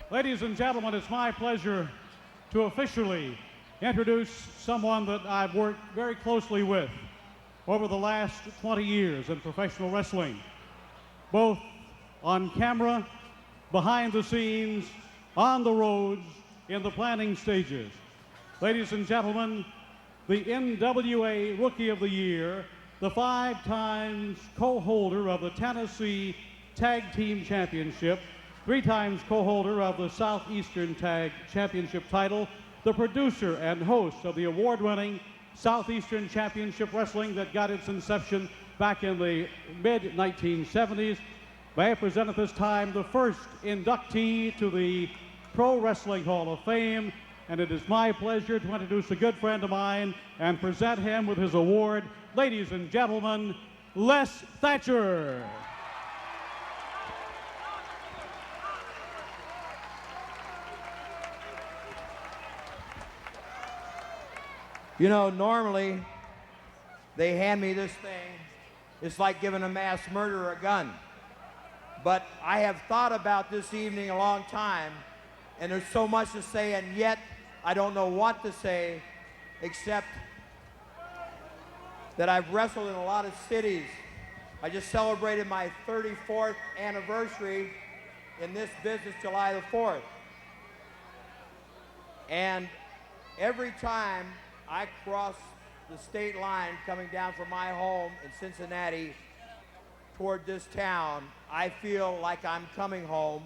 Ladies and gentlemen, it's my pleasure to officially introduce someone that I've worked very closely with over the last 20 years in professional wrestling, both on camera, behind the scenes, on the roads, in the planning stages. Ladies and gentlemen, the NWA Rookie of the Year, the 5 times co-holder of the Tennessee Tag Team Championship, 3 times co-holder of the Southeastern Tag Championship title, the producer and host of the award-winning Southeastern Championship Wrestling that got its inception back in the mid-1970s. May I present at this time the first inductee to the Pro Wrestling Hall of Fame, and it is my pleasure to introduce a good friend of mine and present him with his award. Ladies and gentlemen, Les Thatcher. You know, normally they hand me this thing. It's like giving a mass murderer a gun. But I have thought about this evening a long time, and there's so much to say, and yet I don't know what to say except that I've wrestled in a lot of cities. I just celebrated my 34th anniversary in this business, July the 4th. And every time I cross the state line coming down from my home in Cincinnati toward this town, I feel like I'm coming home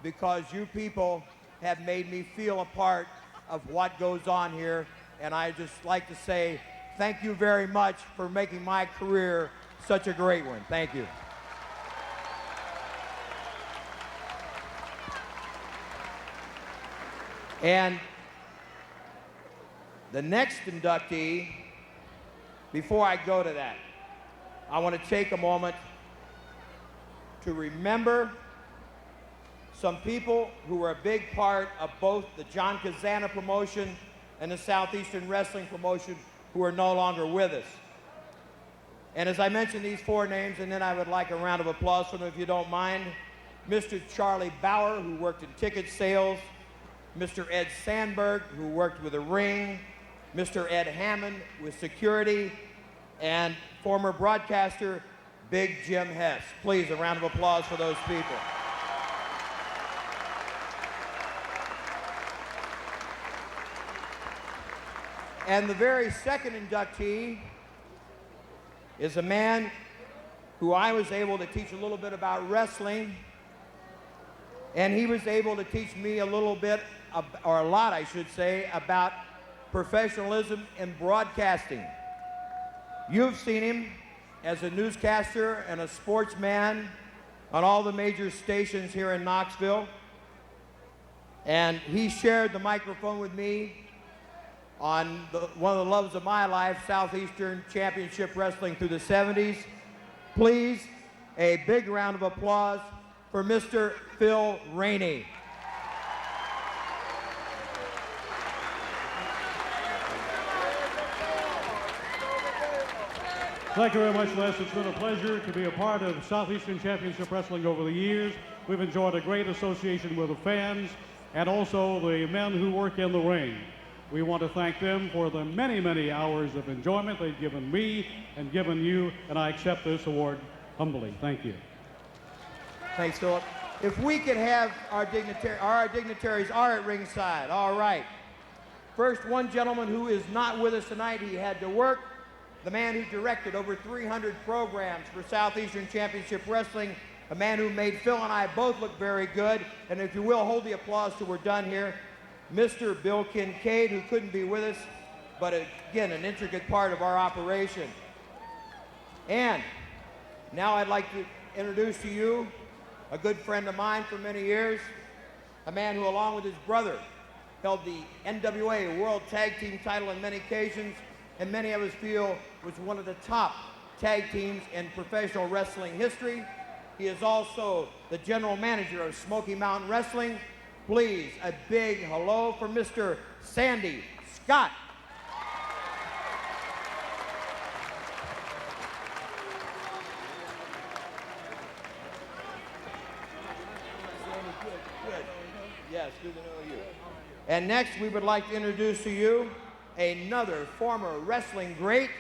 because you people have made me feel a part of what goes on here. And I just like to say thank you very much for making my career such a great one. Thank you. And the next inductee, before I go to that, I want to take a moment to remember some people who were a big part of both the John Kazana promotion and the Southeastern Wrestling promotion who are no longer with us. And as I mentioned these 4 names, and then I would like a round of applause from them if you don't mind. Mr. Charlie Bauer, who worked in ticket sales. Mr. Ed Sandberg, who worked with the ring. Mr. Ed Hammond with security, and former broadcaster, Big Jim Hess. Please, a round of applause for those people. And the very second inductee is a man who I was able to teach a little bit about wrestling, and he was able to teach me a little bit, or a lot I should say, about professionalism in broadcasting. You've seen him as a newscaster and a sportsman on all the major stations here in Knoxville. And he shared the microphone with me on one of the loves of my life, Southeastern Championship Wrestling through the 70s. Please, a big round of applause for Mr. Phil Rainey. Thank you very much, Les. It's been a pleasure to be a part of Southeastern Championship Wrestling over the years. We've enjoyed a great association with the fans and also the men who work in the ring. We want to thank them for the many, many hours of enjoyment they've given me and given you, and I accept this award humbly. Thank you. Thanks, Philip. If we could have our dignitaries are at ringside. All right. First, one gentleman who is not with us tonight. He had to work. The man who directed over 300 programs for Southeastern Championship Wrestling, a man who made Phil and I both look very good. And if you will, hold the applause till we're done here. Mr. Bill Kincaid, who couldn't be with us, but again, an intricate part of our operation. And now I'd like to introduce to you a good friend of mine for many years, a man who, along with his brother, held the NWA World Tag Team title on many occasions, and many of us feel was one of the top tag teams in professional wrestling history. He is also the general manager of Smoky Mountain Wrestling. Please, a big hello for Mr. Sandy Scott. Yes, do the new you. And next, we would like to introduce to you another former wrestling great.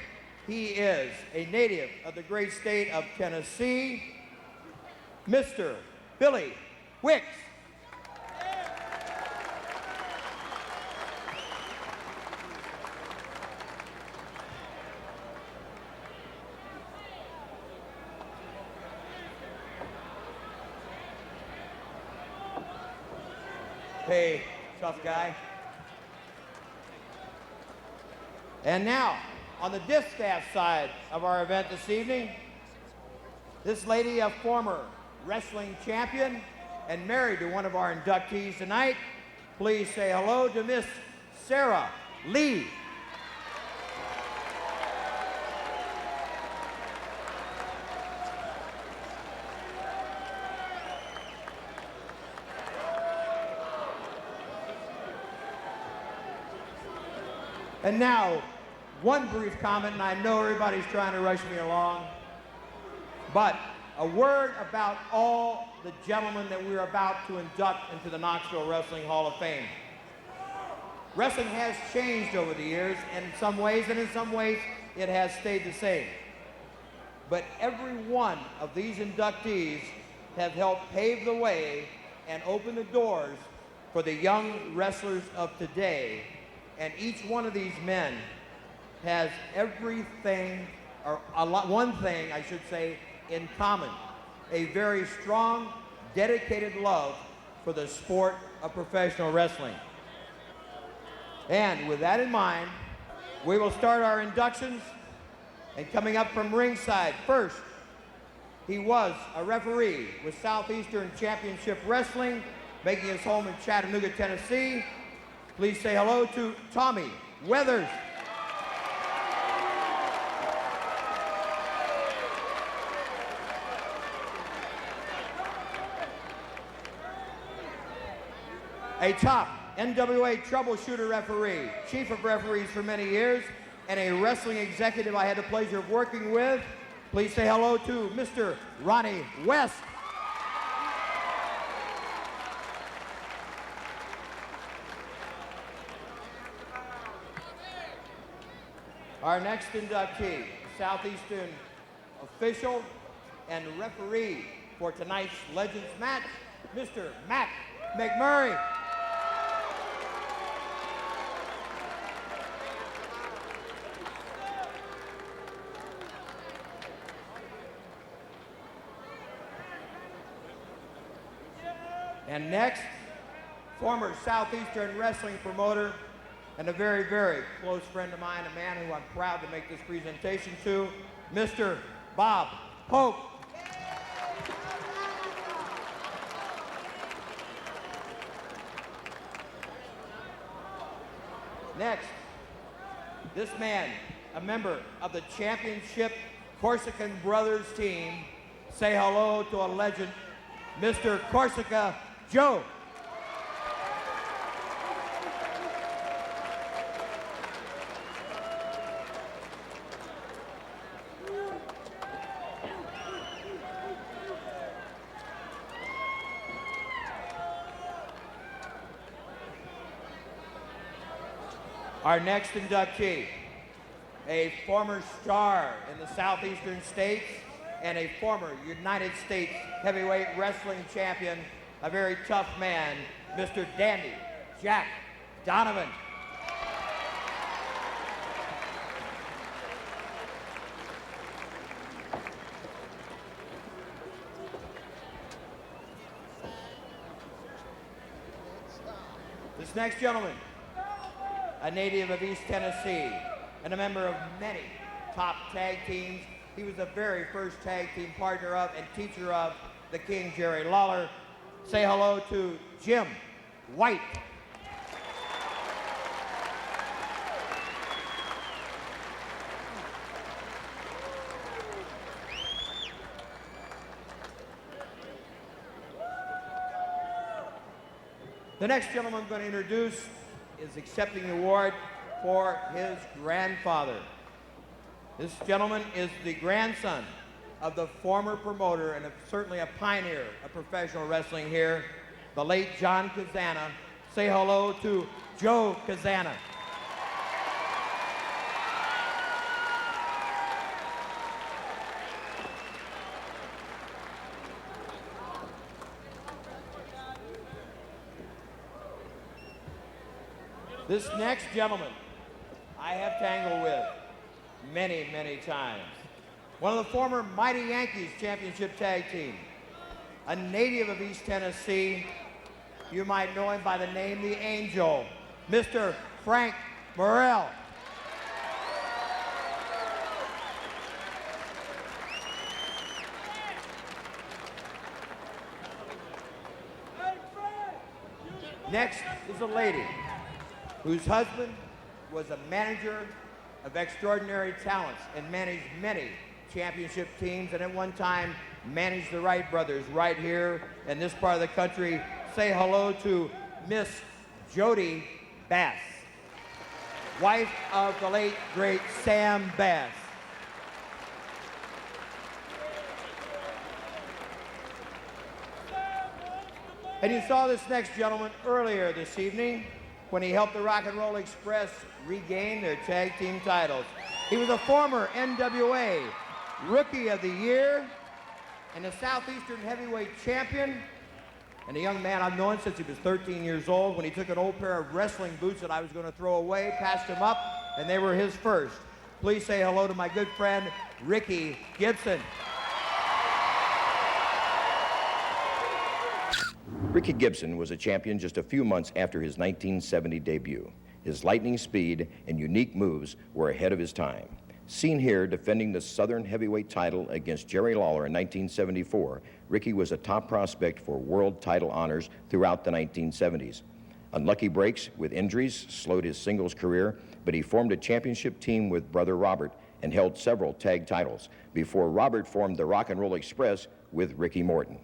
He is a native of the great state of Tennessee, Mr. Billy Wicks. Hey, tough guy. And now, on the distaff side of our event this evening, this lady, a former wrestling champion and married to one of our inductees tonight. Please say hello to Miss Sarah Lee. And now, one brief comment, and I know everybody's trying to rush me along, but a word about all the gentlemen that we're about to induct into the Knoxville Wrestling Hall of Fame. Wrestling has changed over the years in some ways, and in some ways it has stayed the same. But every one of these inductees have helped pave the way and open the doors for the young wrestlers of today. And each one of these men has everything, or one thing, I should say, in common. A very strong, dedicated love for the sport of professional wrestling. And with that in mind, we will start our inductions. And coming up from ringside, first, he was a referee with Southeastern Championship Wrestling, making his home in Chattanooga, Tennessee. Please say hello to Tommy Weathers. A top NWA troubleshooter referee, chief of referees for many years, and a wrestling executive I had the pleasure of working with. Please say hello to Mr. Ronnie West. Our next inductee, Southeastern official and referee for tonight's Legends match, Mr. Matt McMurray. And next, former Southeastern wrestling promoter and a very, very close friend of mine, a man who I'm proud to make this presentation to, Mr. Bob Pope. Next, this man, a member of the championship Corsican Brothers team. Say hello to a legend, Mr. Corsica Joe. Our next inductee, a former star in the Southeastern states and a former United States heavyweight wrestling champion, a very tough man, Mr. Dandy Jack Donovan. This next gentleman, a native of East Tennessee and a member of many top tag teams. He was the very first tag team partner of and teacher of the King, Jerry Lawler. Say hello to Jim White. The next gentleman I'm going to introduce is accepting the award for his grandfather. This gentleman is the grandson of the former promoter and certainly a pioneer of professional wrestling here, the late John Kazana. Say hello to Joe Kazana. This next gentleman I have tangled with many, many times. One of the former Mighty Yankees championship tag team. A native of East Tennessee. You might know him by the name The Angel, Mr. Frank Morrell. Next is a lady whose husband was a manager of extraordinary talents and managed many championship teams, and at one time managed the Wright brothers right here in this part of the country. Say hello to Miss Jody Bass, wife of the late, great Sam Bass. And you saw this next gentleman earlier this evening when he helped the Rock and Roll Express regain their tag team titles. He was a former NWA Rookie of the Year and a Southeastern Heavyweight Champion, and a young man I've known since he was 13 years old. When he took an old pair of wrestling boots that I was going to throw away, passed them up, and they were his first. Please say hello to my good friend, Ricky Gibson. Ricky Gibson was a champion just a few months after his 1970 debut. His lightning speed and unique moves were ahead of his time. Seen here defending the Southern Heavyweight title against Jerry Lawler in 1974, Ricky was a top prospect for world title honors throughout the 1970s. Unlucky breaks with injuries slowed his singles career, but he formed a championship team with brother Robert and held several tag titles before Robert formed the Rock and Roll Express with Ricky Morton.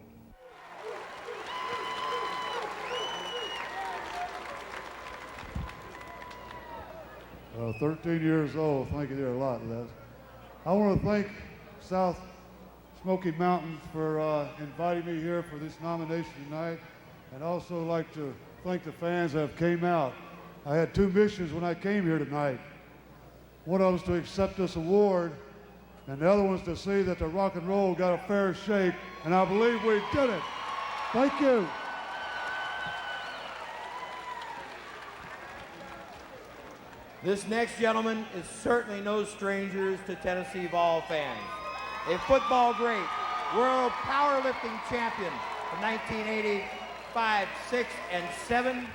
13 years old. Thank you there a lot, Les. I want to thank South Smoky Mountains for inviting me here for this nomination tonight, and also like to thank the fans that have came out. I had two missions when I came here tonight. One of them was to accept this award, and the other one's to see that the rock and roll got a fair shake, and I believe we did it. Thank you. This next gentleman is certainly no stranger to Tennessee Vol fans. A football great, world powerlifting champion from 1985, 6, and 7,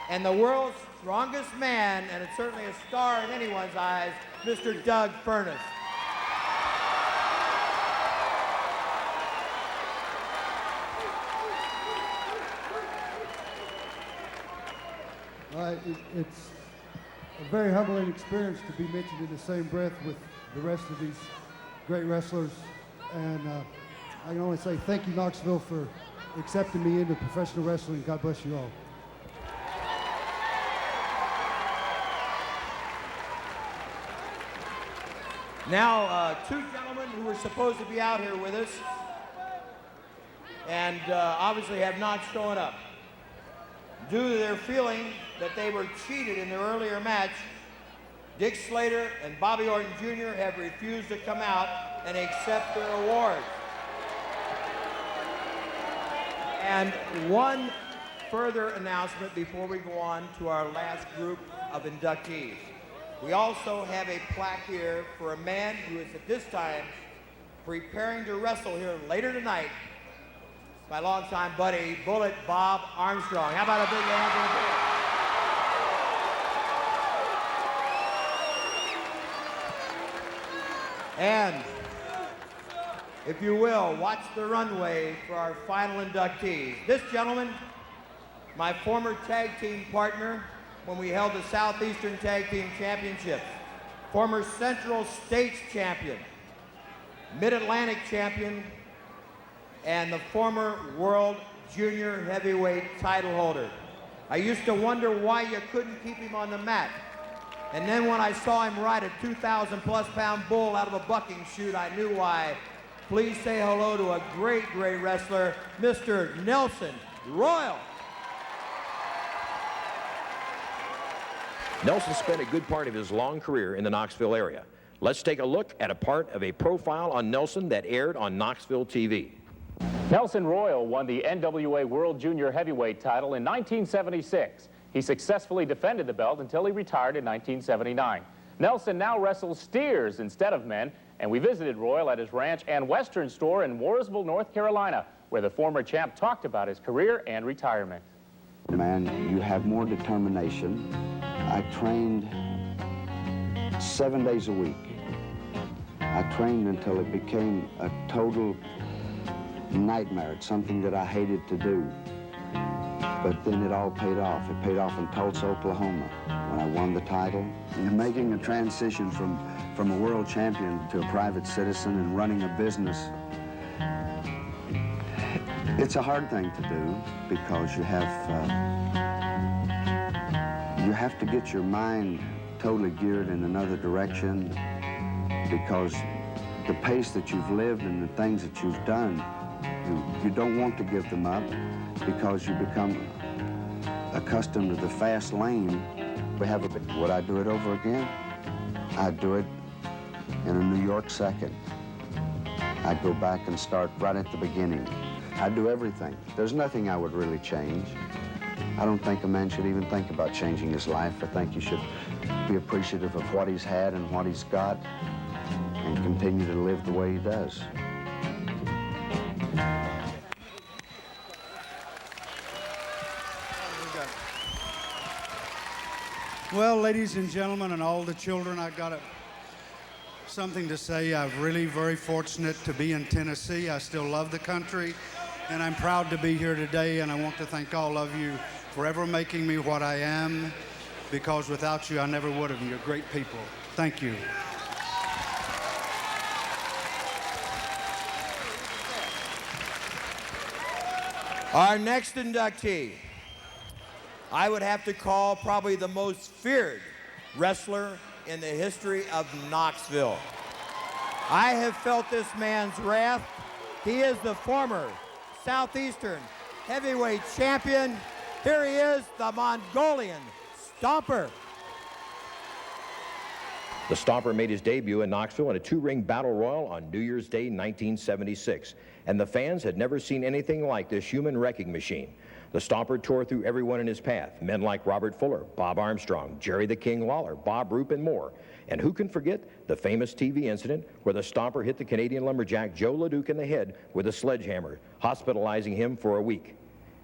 and the world's strongest man, and it's certainly a star in anyone's eyes, Mr. Doug Furness. It's a very humbling experience to be mentioned in the same breath with the rest of these great wrestlers. And I can only say thank you, Knoxville, for accepting me into professional wrestling. God bless you all. Now, two gentlemen who were supposed to be out here with us and obviously have not shown up. Due to their feeling that they were cheated in their earlier match, Dick Slater and Bobby Orton Jr. have refused to come out and accept their awards. And one further announcement before we go on to our last group of inductees. We also have a plaque here for a man who is at this time preparing to wrestle here later tonight, my longtime buddy, Bullet Bob Armstrong. How about a big hand for him? And if you will, watch the runway for our final inductees. This gentleman, my former tag team partner when we held the Southeastern Tag Team Championships, former Central States champion, Mid-Atlantic champion, and the former World Junior Heavyweight title holder. I used to wonder why you couldn't keep him on the mat. And then when I saw him ride a 2,000+ pound bull out of a bucking chute, I knew why. Please say hello to a great, great wrestler, Mr. Nelson Royal. Nelson spent a good part of his long career in the Knoxville area. Let's take a look at a part of a profile on Nelson that aired on Knoxville TV. Nelson Royal won the NWA World Junior Heavyweight title in 1976. He successfully defended the belt until he retired in 1979. Nelson now wrestles steers instead of men, and we visited Royal at his ranch and western store in Warrensville, North Carolina, where the former champ talked about his career and retirement. Man, you have more determination. I trained 7 days a week. I trained until it became a total nightmare. It's something that I hated to do. But then it all paid off. It paid off in Tulsa, Oklahoma, when I won the title. And making a transition from a world champion to a private citizen and running a business, it's a hard thing to do because you have to get your mind totally geared in another direction, because the pace that you've lived and the things that you've done, you don't want to give them up because you become accustomed to the fast lane. Would I do it over again? I'd do it in a New York second. I'd go back and start right at the beginning. I'd do everything. There's nothing I would really change. I don't think a man should even think about changing his life. I think he should be appreciative of what he's had and what he's got and continue to live the way he does. Well, ladies and gentlemen, and all the children, I got something to say. I'm really very fortunate to be in Tennessee. I still love the country, and I'm proud to be here today, and I want to thank all of you for ever making me what I am, because without you, I never would have. You're great people. Thank you. Our next inductee, I would have to call probably the most feared wrestler in the history of Knoxville. I have felt this man's wrath. He is the former Southeastern heavyweight champion. Here he is, the Mongolian Stomper. The Stomper made his debut in Knoxville in a two-ring battle royal on New Year's Day 1976, and the fans had never seen anything like this human wrecking machine. The Stomper tore through everyone in his path, men like Robert Fuller, Bob Armstrong, Jerry the King Lawler, Bob Roop, and more. And who can forget the famous TV incident where the Stomper hit the Canadian lumberjack Joe LeDuc in the head with a sledgehammer, hospitalizing him for a week.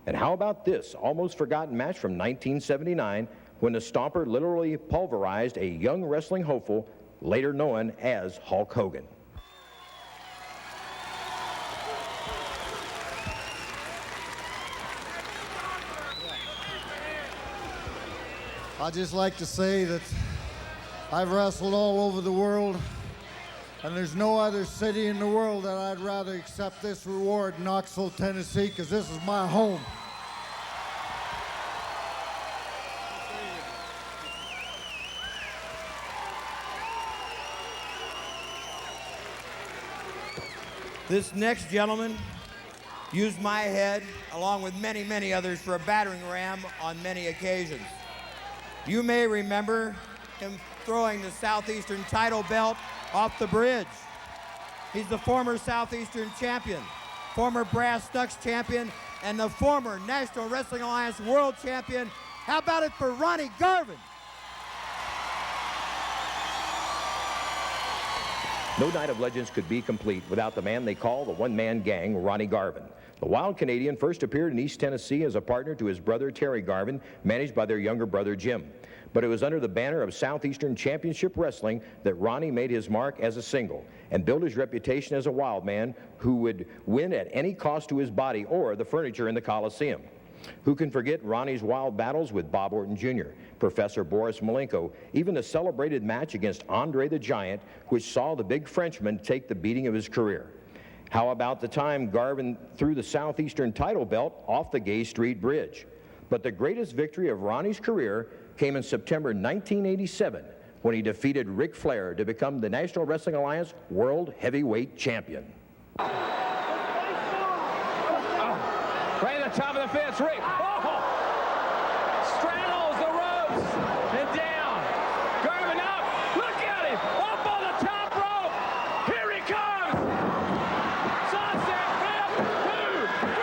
And how about this almost forgotten match from 1979 when the Stomper literally pulverized a young wrestling hopeful, later known as Hulk Hogan. I'd just like to say that I've wrestled all over the world, and there's no other city in the world that I'd rather accept this reward, Knoxville, Tennessee, because this is my home. This next gentleman used my head, along with many, many others, for a battering ram on many occasions. You may remember him throwing the Southeastern title belt off the bridge. He's the former Southeastern champion, former Brass Knucks champion, and the former National Wrestling Alliance world champion. How about it for Ronnie Garvin? No Night of Legends could be complete without the man they call the one-man gang, Ronnie Garvin. The Wild Canadian first appeared in East Tennessee as a partner to his brother Terry Garvin, managed by their younger brother Jim. But it was under the banner of Southeastern Championship Wrestling that Ronnie made his mark as a single and built his reputation as a wild man who would win at any cost to his body or the furniture in the Coliseum. Who can forget Ronnie's wild battles with Bob Orton Jr., Professor Boris Malenko, even the celebrated match against Andre the Giant, which saw the big Frenchman take the beating of his career? How about the time Garvin threw the Southeastern title belt off the Gay Street Bridge? But the greatest victory of Ronnie's career came in September 1987 when he defeated Ric Flair to become the National Wrestling Alliance World Heavyweight Champion. Right at the top of the the fence. Rick, oh! Straddles the ropes and down. Garvin up. Look at him. Up on the top rope. Here he comes. Sunset flip. 2, 3.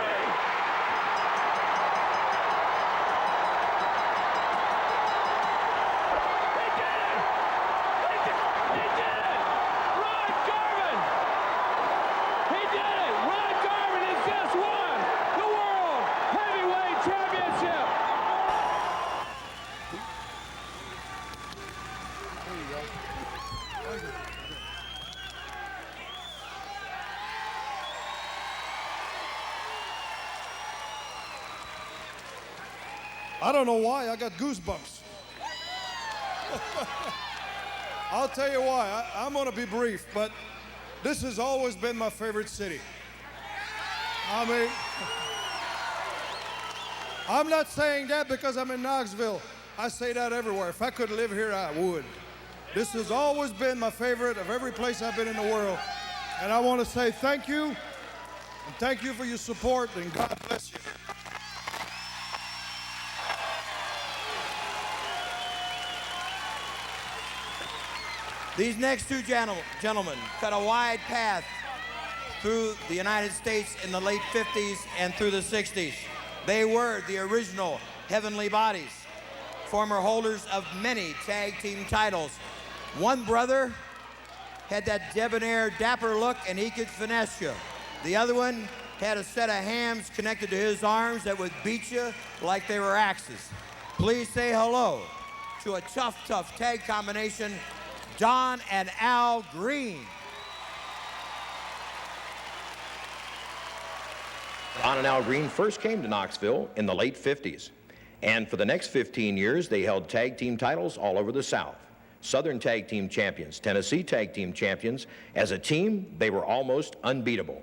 He did it. He did it. Ron Garvin. He did it. Ron Garvin has just won the World Heavyweight Championship. I don't know why, I got goosebumps. I'll tell you why. I'm going to be brief, but this has always been my favorite city. I mean, I'm not saying that because I'm in Knoxville. I say that everywhere. If I could live here, I would. This has always been my favorite of every place I've been in the world. And I want to say thank you, and thank you for your support, and God bless you. These next two gentlemen cut a wide path through the United States in the late 50s and through the 60s. They were the original Heavenly Bodies, former holders of many tag team titles. One brother had that debonair, dapper look, and he could finesse you. The other one had a set of hams connected to his arms that would beat you like they were axes. Please say hello to a tough tag combination, Don and Al Green. Don and Al Green first came to Knoxville in the late 50s. And for the next 15 years, they held tag team titles all over the South. Southern Tag Team Champions, Tennessee Tag Team Champions. As a team, they were almost unbeatable.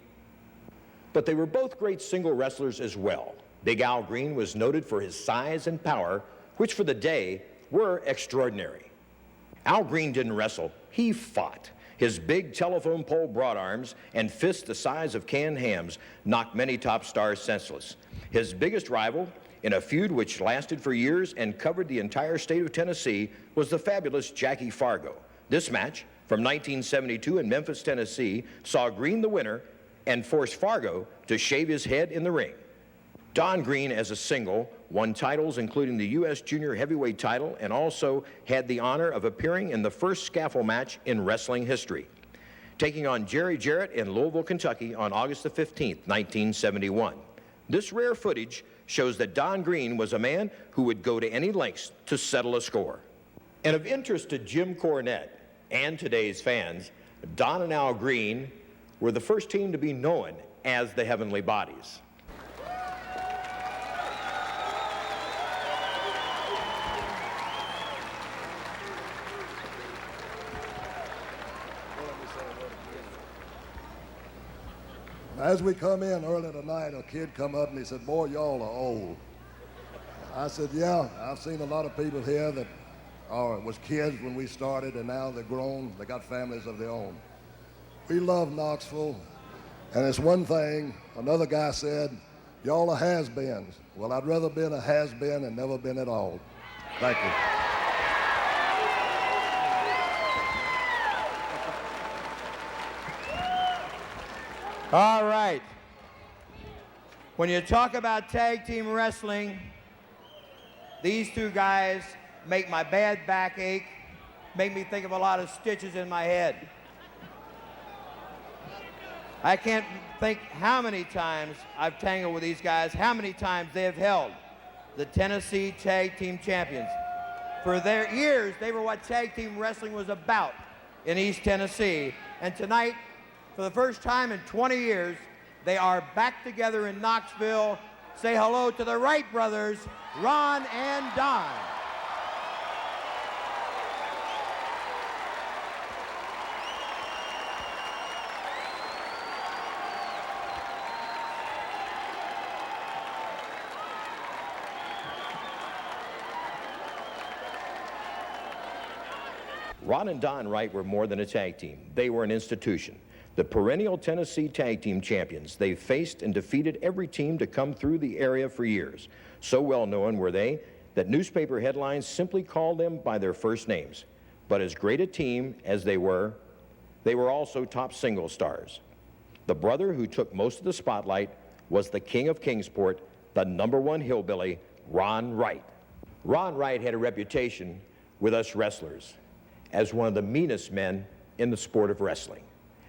But they were both great single wrestlers as well. Big Al Green was noted for his size and power, which for the day were extraordinary. Al Green didn't wrestle, he fought. His big telephone pole broad arms and fists the size of canned hams knocked many top stars senseless. His biggest rival, in a feud which lasted for years and covered the entire state of Tennessee, was the fabulous Jackie Fargo. This match, from 1972 in Memphis, Tennessee, saw Green the winner and forced Fargo to shave his head in the ring. Don Green, as a single, won titles including the U.S. Junior Heavyweight title and also had the honor of appearing in the first scaffold match in wrestling history, taking on Jerry Jarrett in Louisville, Kentucky on August the 15th, 1971. This rare footage shows that Don Green was a man who would go to any lengths to settle a score. And of interest to Jim Cornette and today's fans, Don and Al Green were the first team to be known as the Heavenly Bodies. As we come in early tonight, a kid come up and he said, "Boy, y'all are old." I said, "Yeah, I've seen a lot of people here that was kids when we started, and now they're grown. They got families of their own. We love Knoxville, and it's one thing." Another guy said, "Y'all are has-beens." Well, I'd rather been a has-been and never been at all. Thank you. All right. When you talk about tag team wrestling, these two guys make my bad back ache, make me think of a lot of stitches in my head. I can't think how many times I've tangled with these guys, how many times they have held the Tennessee Tag Team Champions. For their years, they were what tag team wrestling was about in East Tennessee. And tonight, for the first time in 20 years, they are back together in Knoxville. Say hello to the Wright brothers, Ron and Don. Ron and Don Wright were more than a tag team. They were an institution. The perennial Tennessee Tag Team Champions, they faced and defeated every team to come through the area for years. So well known were they that newspaper headlines simply called them by their first names. But as great a team as they were also top single stars. The brother who took most of the spotlight was the king of Kingsport, the #1 hillbilly, Ron Wright. Ron Wright had a reputation with us wrestlers as one of the meanest men in the sport of wrestling.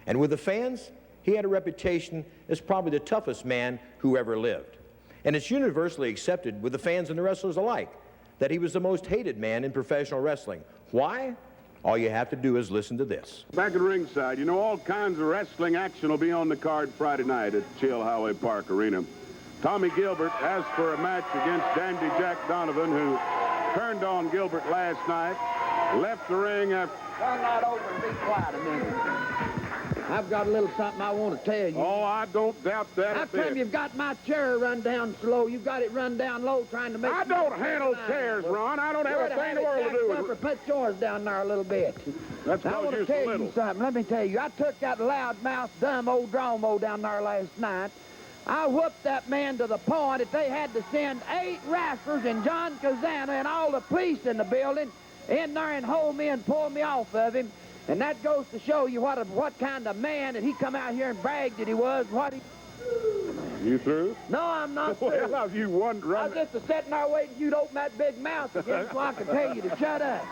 And with the fans, he had a reputation as probably the toughest man who ever lived. And it's universally accepted with the fans and the wrestlers alike that he was the most hated man in professional wrestling. Why? All you have to do is listen to this. Back at ringside, you know, all kinds of wrestling action will be on the card Friday night at Chill Highway Park Arena. Tommy Gilbert asked for a match against Dandy Jack Donovan, who turned on Gilbert last night, left the ring after... Turn that over and be quiet a minute. I've got a little something I want to tell you. Oh, I don't doubt that. How come you've got my chair run down so low? You've got it run down low trying to make... I don't handle chairs, Ron. I don't have a thing in the world to do with it. Put yours down there a little bit. That's I want to tell you something. Let me tell you. I took that loudmouth, dumb old Dromo down there last night. I whooped that man to the point that they had to send 8 wrestlers and John Kazana and all the police in the building in there and hold me and pull me off of him. And that goes to show you what kind of man that he come out here and bragged that he was. You through? No, I'm not through. Well, have you wondered? I was just sitting there waiting for you to open that big mouth again so I could tell you to shut up.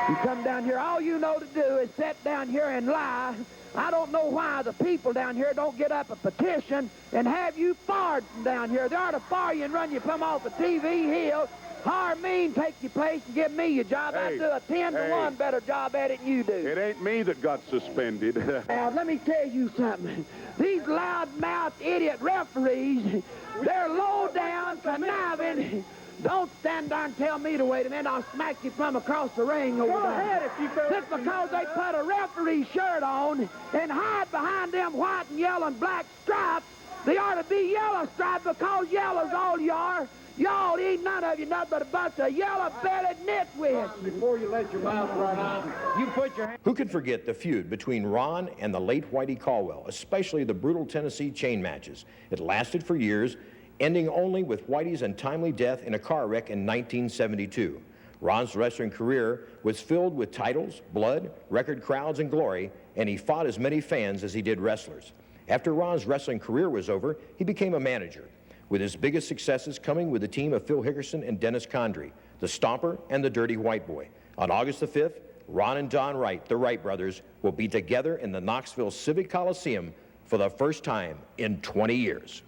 You come down here, all you know to do is sit down here and lie. I don't know why the people down here don't get up a petition and have you fired from down here. They ought to fire you and run you from off a TV hill. Hire me and take your place and give me your job. I do a 10-to-1 better job at it than you do. It ain't me that got suspended. Now, let me tell you something. These loud-mouthed idiot referees, they're low-down, conniving. Don't stand there and tell me to wait a minute. I'll smack you from across the ring over there. Go ahead if you feel... Just because they put a referee shirt on and hide behind them white and yellow and black stripes, they ought to be yellow stripes because yellow's all you are. Y'all ain't none of you nothing but a bunch of yellow-bellied nitwits. Before you let your mouth run out, you put your hand... Who could forget the feud between Ron and the late Whitey Caldwell, especially the brutal Tennessee chain matches? It lasted for years, ending only with Whitey's untimely death in a car wreck in 1972. Ron's wrestling career was filled with titles, blood, record crowds, and glory, and he fought as many fans as he did wrestlers. After Ron's wrestling career was over, he became a manager, with his biggest successes coming with the team of Phil Hickerson and Dennis Condrey, the Stomper and the Dirty White Boy. On August the 5th, Ron and Don Wright, the Wright brothers, will be together in the Knoxville Civic Coliseum for the first time in 20 years.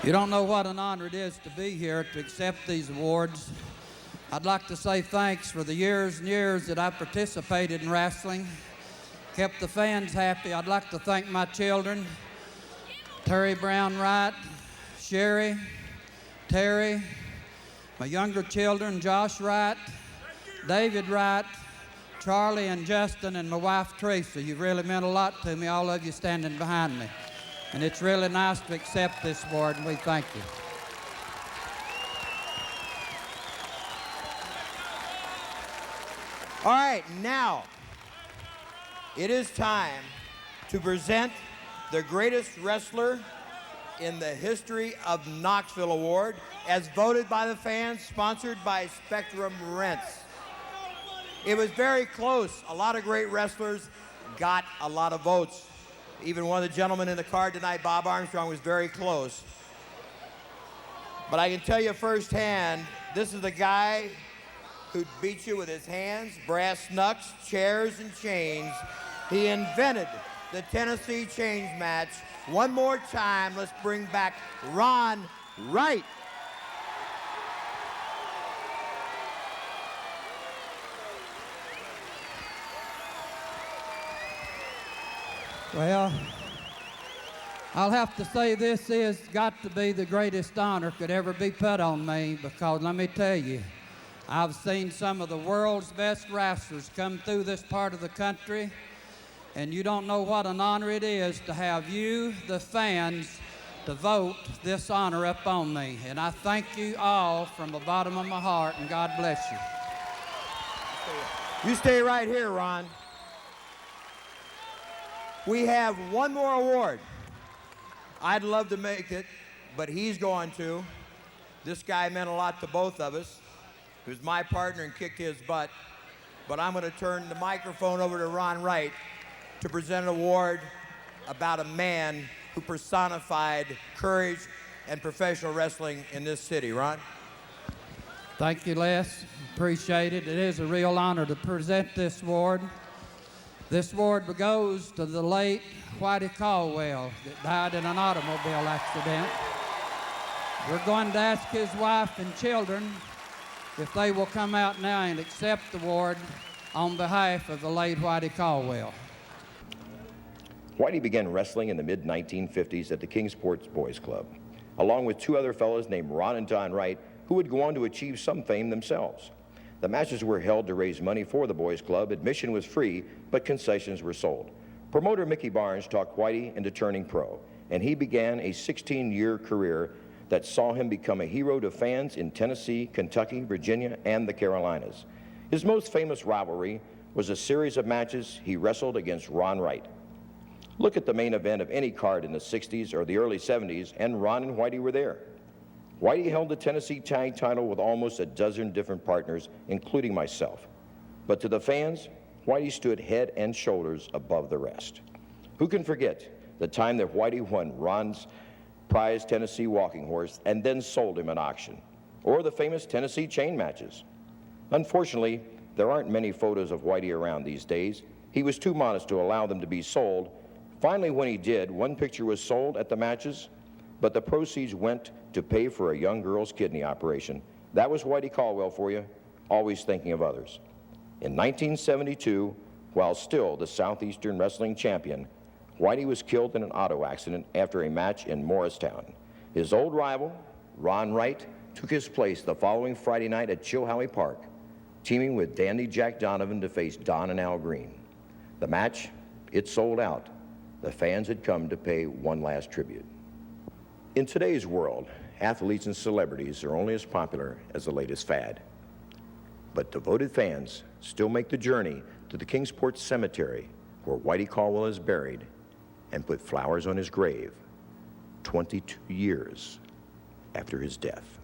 You don't know what an honor it is to be here to accept these awards. I'd like to say thanks for the years and years that I've participated in wrestling, kept the fans happy. I'd like to thank my children, Terry Brown Wright, Sherry, Terry, my younger children, Josh Wright, David Wright, Charlie and Justin, and my wife, Teresa. You've really meant a lot to me, all of you standing behind me. And it's really nice to accept this award, and we thank you. All right, now it is time to present the greatest wrestler in the history of Knoxville Award, as voted by the fans, sponsored by Spectrum Rents. It was very close. A lot of great wrestlers got a lot of votes. Even one of the gentlemen in the card tonight, Bob Armstrong, was very close. But I can tell you firsthand, this is the guy who beat you with his hands, brass knucks, chairs, and chains. He invented the Tennessee Chains match. One more time, let's bring back Ron Wright. Well, I'll have to say this has got to be the greatest honor could ever be put on me, because let me tell you, I've seen some of the world's best wrestlers come through this part of the country, and you don't know what an honor it is to have you, the fans, to vote this honor up on me. And I thank you all from the bottom of my heart, and God bless you. You stay right here, Ron. We have one more award. I'd love to make it, but he's going to. This guy meant a lot to both of us. He was my partner and kicked his butt. But I'm going to turn the microphone over to Ron Wright to present an award about a man who personified courage and professional wrestling in this city. Ron? Thank you, Les. Appreciate it. It is a real honor to present this award. This award goes to the late Whitey Caldwell that died in an automobile accident. We're going to ask his wife and children if they will come out now and accept the award on behalf of the late Whitey Caldwell. Whitey began wrestling in the mid-1950s at the Kingsport Boys Club, along with two other fellows named Ron and Don Wright, who would go on to achieve some fame themselves. The matches were held to raise money for the Boys Club. Admission was free, but concessions were sold. Promoter Mickey Barnes talked Whitey into turning pro, and he began a 16-year career that saw him become a hero to fans in Tennessee, Kentucky, Virginia, and the Carolinas. His most famous rivalry was a series of matches he wrestled against Ron Wright. Look at the main event of any card in the 60s or the early 70s, and Ron and Whitey were there. Whitey held the Tennessee tag title with almost a dozen different partners, including myself. But to the fans, Whitey stood head and shoulders above the rest. Who can forget the time that Whitey won Ron's prized Tennessee walking horse and then sold him at auction? Or the famous Tennessee chain matches? Unfortunately, there aren't many photos of Whitey around these days. He was too modest to allow them to be sold. Finally, when he did, one picture was sold at the matches, but the proceeds went to pay for a young girl's kidney operation. That was Whitey Caldwell for you, always thinking of others. In 1972, while still the Southeastern Wrestling Champion, Whitey was killed in an auto accident after a match in Morristown. His old rival, Ron Wright, took his place the following Friday night at Chilhowie Park, teaming with Dandy Jack Donovan to face Don and Al Green. The match, it sold out. The fans had come to pay one last tribute. In today's world, athletes and celebrities are only as popular as the latest fad. But devoted fans still make the journey to the Kingsport Cemetery, where Whitey Caldwell is buried, and put flowers on his grave 22 years after his death.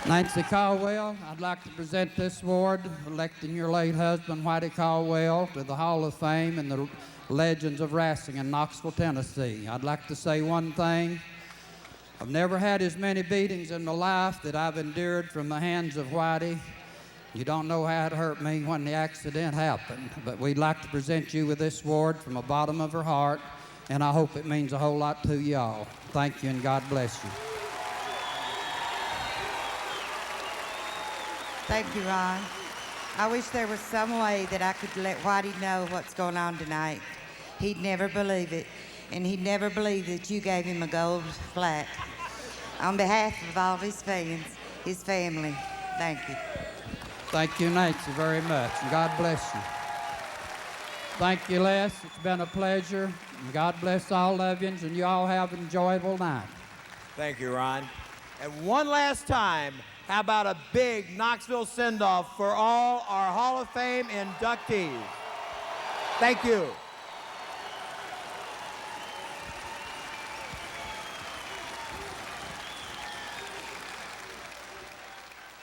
Nancy Caldwell, I'd like to present this award, electing your late husband, Whitey Caldwell, to the Hall of Fame and the Legends of Wrestling in Knoxville, Tennessee. I'd like to say one thing. I've never had as many beatings in my life that I've endured from the hands of Whitey. You don't know how it hurt me when the accident happened, but we'd like to present you with this award from the bottom of our heart, and I hope it means a whole lot to y'all. Thank you, and God bless you. Thank you, Ron. I wish there was some way that I could let Whitey know what's going on tonight. He'd never believe it, and he'd never believe that you gave him a gold plaque. On behalf of all of his fans, his family, thank you. Thank you, Nancy, very much, and God bless you. Thank you, Les. It's been a pleasure, and God bless all of you, and you all have an enjoyable night. Thank you, Ron. And one last time, how about a big Knoxville send-off for all our Hall of Fame inductees? Thank you.